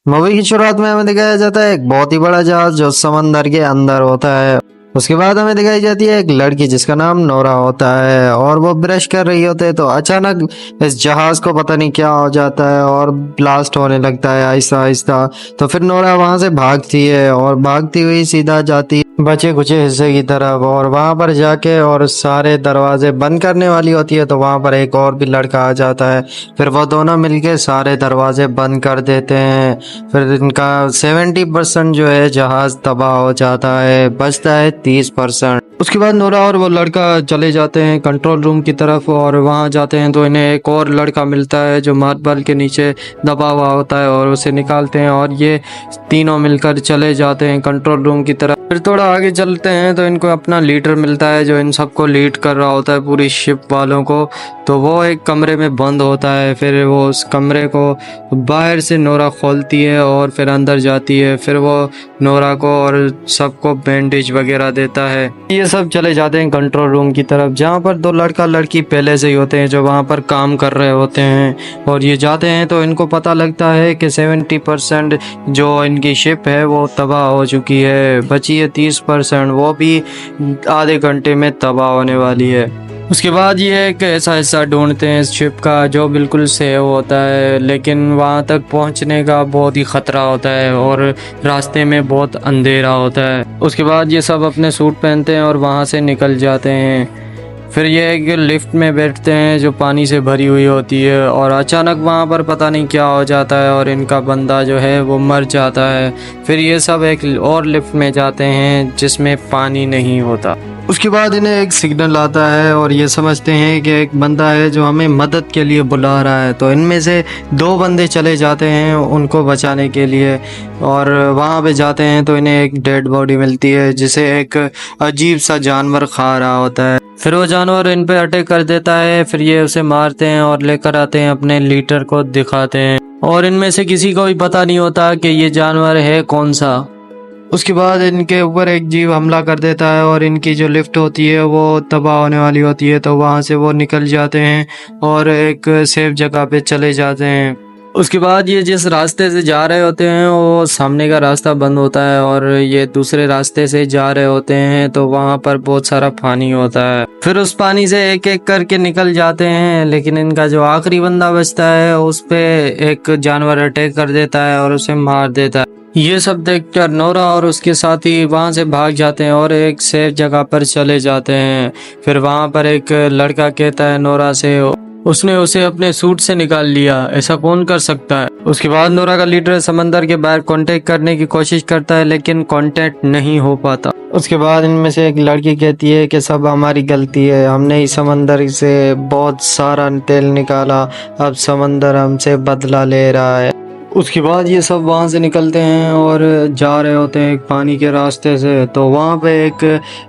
Movie की शुरुआत में हमें दिखाया जाता है एक बहुत ही बड़ा जहाज जो समंदर के अंदर होता है। उसके बाद हमें दिखाई जाती है एक लड़की जिसका नाम नोरा होता है और वो ब्रश कर रही होती है तो अचानक इस जहाज को पता नहीं क्या हो जाता है और ब्लास्ट होने लगता है आहिस्ता आहिस्ता। तो फिर नोरा वहां से भागती है और भागती हुई सीधा जाती है बचे खुचे हिस्से की तरफ और वहां पर जाके और सारे दरवाजे बंद करने वाली होती है तो वहां पर एक और भी लड़का आ जाता है। फिर वो दोनों मिलके सारे दरवाजे बंद कर देते हैं। फिर इनका 70% जो है जहाज तबाह हो जाता है, बचता है 30%। उसके बाद नोरा और वो लड़का चले जाते हैं कंट्रोल रूम की तरफ और वहां जाते हैं तो इन्हें एक और लड़का मिलता है जो मार्बल के नीचे दबा हुआ होता है और उसे निकालते हैं और ये तीनों मिलकर चले जाते हैं कंट्रोल रूम की तरफ। फिर थोड़ा आगे चलते हैं तो इनको अपना लीडर मिलता है जो इन सबको लीड कर रहा होता है पूरी शिप वालों को। तो वो एक कमरे में बंद होता है, फिर वो उस कमरे को बाहर से नोरा खोलती है और फिर अंदर जाती है। फिर वो नोरा को और सबको बैंडेज वगैरह देता है। ये सब चले जाते हैं कंट्रोल रूम की तरफ जहाँ पर दो लड़का लड़की पहले से ही होते हैं जो वहाँ पर काम कर रहे होते हैं। और ये जाते हैं तो इनको पता लगता है कि 70% जो इनकी शिप है वो तबाह हो चुकी है, बची है 30%, वो भी आधे घंटे में तबाह होने वाली है। उसके बाद ये एक ऐसा हिस्सा ढूंढते हैं इस शिप का जो बिल्कुल सेव होता है, लेकिन वहाँ तक पहुँचने का बहुत ही ख़तरा होता है और रास्ते में बहुत अंधेरा होता है। उसके बाद ये सब अपने सूट पहनते हैं और वहाँ से निकल जाते हैं। फिर ये एक लिफ्ट में बैठते हैं जो पानी से भरी हुई होती है और अचानक वहाँ पर पता नहीं क्या हो जाता है और इनका बंदा जो है वो मर जाता है। फिर ये सब एक और लिफ्ट में जाते हैं जिसमें पानी नहीं होता। उसके बाद इन्हें एक सिग्नल आता है और ये समझते हैं कि एक बंदा है जो हमें मदद के लिए बुला रहा है। तो इनमें से दो बंदे चले जाते हैं उनको बचाने के लिए और वहाँ पे जाते हैं तो इन्हें एक डेड बॉडी मिलती है जिसे एक अजीब सा जानवर खा रहा होता है। फिर वो जानवर इन पे अटैक कर देता है, फिर ये उसे मारते हैं और लेकर आते हैं अपने लीडर को दिखाते हैं और इनमें से किसी को भी पता नहीं होता कि ये जानवर है कौन सा। उसके बाद इनके ऊपर एक जीव हमला कर देता है और इनकी जो लिफ्ट होती है वो तबाह होने वाली होती है तो वहाँ से वो निकल जाते हैं और एक सेफ जगह पे चले जाते हैं। उसके बाद ये जिस रास्ते से जा रहे होते हैं वो सामने का रास्ता बंद होता है और ये दूसरे रास्ते से जा रहे होते हैं तो वहाँ पर बहुत सारा पानी होता है। फिर उस पानी से एक एक करके निकल जाते हैं, लेकिन इनका जो आखिरी बंदा बचता है उस पे एक जानवर अटैक कर देता है और उसे मार देता है। ये सब देखकर नोरा और उसके साथी वहां से भाग जाते हैं और एक सेफ जगह पर चले जाते हैं। फिर वहां पर एक लड़का कहता है नोरा से उसने उसे अपने सूट से निकाल लिया, ऐसा कौन कर सकता है। उसके बाद नोरा का लीडर समंदर के बाहर कांटेक्ट करने की कोशिश करता है लेकिन कांटेक्ट नहीं हो पाता। उसके बाद इनमें से एक लड़की कहती है कि सब हमारी गलती है, हमने ही समंदर से बहुत सारा तेल निकाला, अब समंदर हमसे बदला ले रहा है। उसके बाद ये सब वहाँ से निकलते हैं और जा रहे होते हैं एक पानी के रास्ते से। तो वहाँ पे एक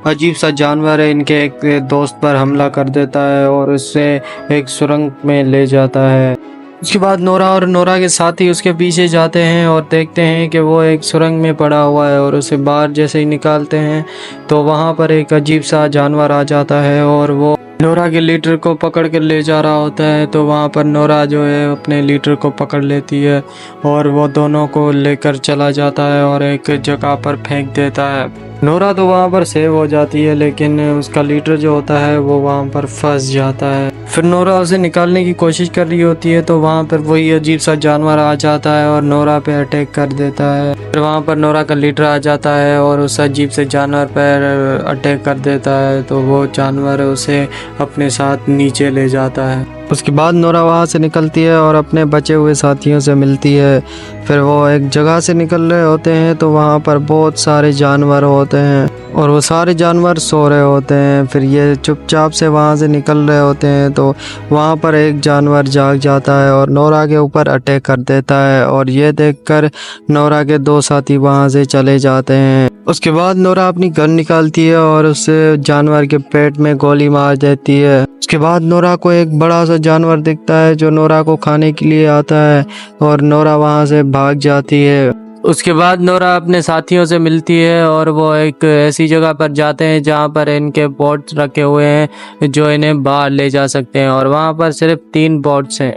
अजीब सा जानवर है इनके एक दोस्त पर हमला कर देता है और उससे एक सुरंग में ले जाता है। उसके बाद नोरा और नोरा के साथी उसके पीछे जाते हैं और देखते हैं कि वो एक सुरंग में पड़ा हुआ है और उसे बाहर जैसे ही निकालते हैं तो वहाँ पर एक अजीब सा जानवर आ जाता है और वो नोरा के लीडर को पकड़ कर ले जा रहा होता है। तो वहाँ पर नोरा जो है अपने लीडर को पकड़ लेती है और वो दोनों को लेकर चला जाता है और एक जगह पर फेंक देता है। नोरा तो वहाँ पर सेव हो जाती है लेकिन उसका लीडर जो होता है वो वहाँ पर फंस जाता है। फिर नोरा उसे निकालने की कोशिश कर रही होती है तो वहाँ पर वही अजीब सा जानवर आ जाता है और नोरा पे अटैक कर देता है। फिर वहाँ पर नोरा का लीडर आ जाता है और उस अजीब से जानवर पर अटैक कर देता है तो वो जानवर उसे अपने साथ नीचे ले जाता है। उसके बाद नोरा वहाँ से निकलती है और अपने बचे हुए साथियों से मिलती है। फिर वो एक जगह से निकल रहे होते हैं तो वहाँ पर बहुत सारे जानवर होते हैं और वो सारे जानवर सो रहे होते हैं। फिर ये चुपचाप से वहाँ से निकल रहे होते हैं तो वहाँ पर एक जानवर जाग जाता है और नोरा के ऊपर अटैक कर देता है और ये देखकर नोरा के दो साथी वहाँ से चले जाते हैं। उसके बाद नोरा अपनी गन निकालती है और उस जानवर के पेट में गोली मार देती है। उसके बाद नोरा को एक बड़ा सा जानवर दिखता है जो नोरा को खाने के लिए आता है और नोरा वहाँ से भाग जाती है। उसके बाद नोरा अपने साथियों से मिलती है और वो एक ऐसी जगह पर जाते हैं जहाँ पर इनके बोट्स रखे हुए हैं जो इन्हें बाहर ले जा सकते हैं और वहाँ पर सिर्फ 3 बोट्स हैं।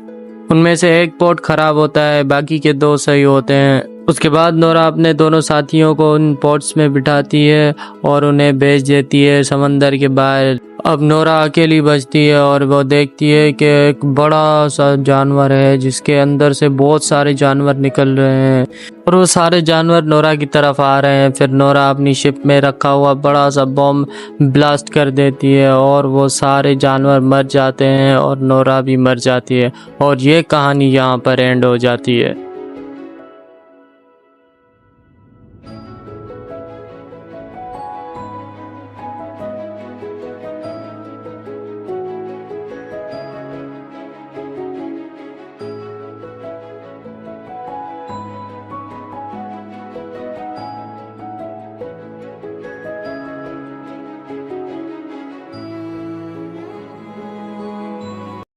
उनमें से एक पोर्ट खराब होता है, बाकी के 2 सही होते हैं। उसके बाद नोरा अपने दोनों साथियों को उन पोर्ट्स में बिठाती है और उन्हें भेज देती है समंदर के बाहर। अब नोरा अकेली बचती है और वो देखती है कि एक बड़ा सा जानवर है जिसके अंदर से बहुत सारे जानवर निकल रहे हैं और वो सारे जानवर नोरा की तरफ आ रहे हैं। फिर नोरा अपनी शिप में रखा हुआ बड़ा सा बॉम्ब ब्लास्ट कर देती है और वो सारे जानवर मर जाते हैं और नोरा भी मर जाती है और ये कहानी यहाँ पर एंड हो जाती है।